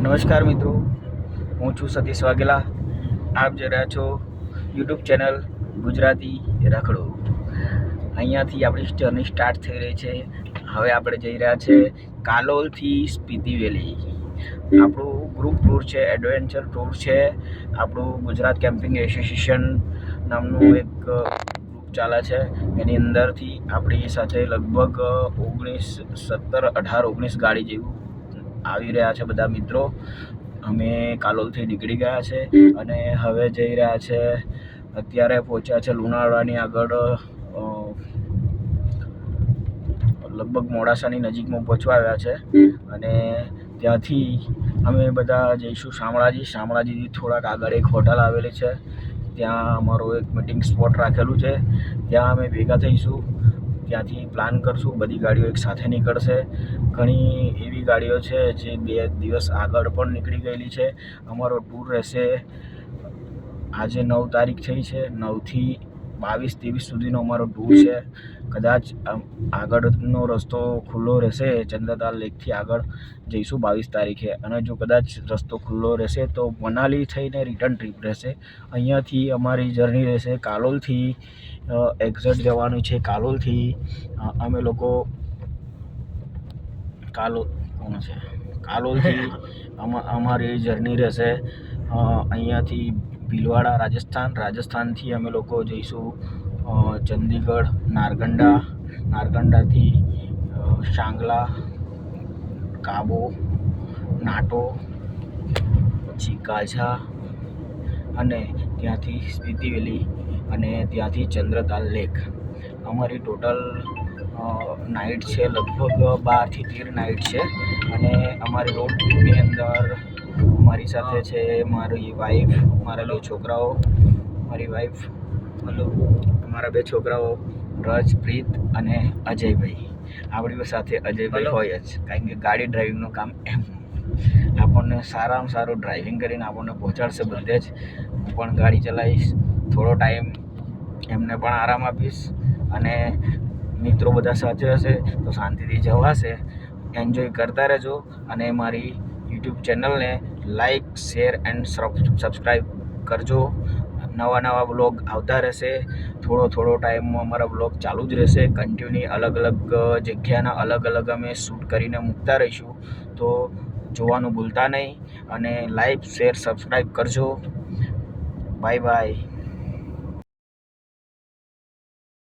નમસ્કાર મિત્રો, હું છું સતીશ વાઘેલા. આપ જોઈ રહ્યા છો યુટ્યુબ ચેનલ ગુજરાતી રખડો. અહીંયાથી આપણી જર્ની સ્ટાર્ટ થઈ રહી છે. હવે આપણે જઈ રહ્યા છે કાલોલથી સ્પીતિ વેલી. આપણું ગ્રુપ ટૂર છે, એડવેન્ચર ટૂર છે. આપણું ગુજરાત કેમ્પિંગ એસોસિએશન નામનું એક ગ્રુપ ચાલે છે. એની અંદરથી આપણી સાથે લગભગ 18-19 ગાડી જેવું આવી રહ્યા છે બધા મિત્રો. અમે કાલોલથી નીકળી ગયા છે અને હવે જઈ રહ્યા છે. અત્યારે પહોંચ્યા છે લુણાવાડાની આગળ, લગભગ મોડાસાની નજીકમાં પહોંચવા આવ્યા છે. અને ત્યાંથી અમે બધા જઈશું શામળાજીથી થોડાક આગળ એક હોટલ આવેલી છે. ત્યાં અમારું એક મીટિંગ સ્પોટ રાખેલું છે. ત્યાં અમે ભેગા થઈશું. ત્યાંથી પ્લાન કરશું. બધી ગાડીઓ એક સાથે નીકળશે. ઘણી એવી ગાડીઓ છે જે 2 દિવસ આગળ પણ નીકળી ગયેલી છે. અમારો ટૂર રહેશે, આજે 9 તારીખ થઈ છે, 9થી 22-23 સુધીનો અમારો ટૂર છે. કદાચ આગળનો રસ્તો ખુલ્લો રહેશે, ચંદ્રતાલ લેકથી આગળ જઈશું 22 તારીખે. અને જો કદાચ રસ્તો ખુલ્લો રહેશે તો મનાલી થઈને રિટર્ન ટ્રીપ રહેશે. અહીંયાથી અમારી જર્ની રહેશે કાલોલથી એક્ઝેટ જવાનું છે. કાલોલથી અમે લોકો કાલોલથી અમારી જર્ની રહેશે અહીંયાથી ભીલવાડા રાજસ્થાનથી અમે લોકો જઈશું ચંદીગઢ, નારગંડાથી શાંગલા, કાબો, નાટો, પછી કાઝા અને ત્યાંથી સ્પીતિ વેલી અને ત્યાંથી ચંદ્રતાલ લેક. અમારી ટોટલ નાઇટ છે, લગભગ 12 થી 13 નાઇટ છે. અને અમારી રોડ ટ્રીપની અંદર મારી સાથે છે મારી વાઈફ, મારા 2 છોકરાઓ, અમારા 2 છોકરાઓ રજપ્રીત અને અજયભાઈ. આપણી સાથે અજયભાઈ હોય જ, કારણ કે ગાડી ડ્રાઇવિંગનું કામ આપણને સારામાં સારું ડ્રાઇવિંગ કરીને આપણને પહોંચાડશે બધે જ. હું પણ ગાડી ચલાવીશ, થોડો ટાઈમ એમને પણ આરામ આપીશ અને મિત્રો બધા સાથે હશે તો શાંતિથી જવાશે. એન્જોય કરતા રહેજો અને મારી યુટ્યુબ ચેનલને લાઈક, શેર એન્ડ સબસ્ક્રાઈબ કરજો. નવા બ્લોગ આવતા રહેશે. થોડો ટાઈમમાં અમારા બ્લોગ ચાલુ જ રહેશે. કન્ટિન્યુ અલગ જગ્યાના અલગ અમે શૂટ કરીને મૂકતા રહીશું. તો જોવાનું ભૂલતા નહીં અને લાઈક, શેર, સબસ્ક્રાઈબ કરજો. બાય.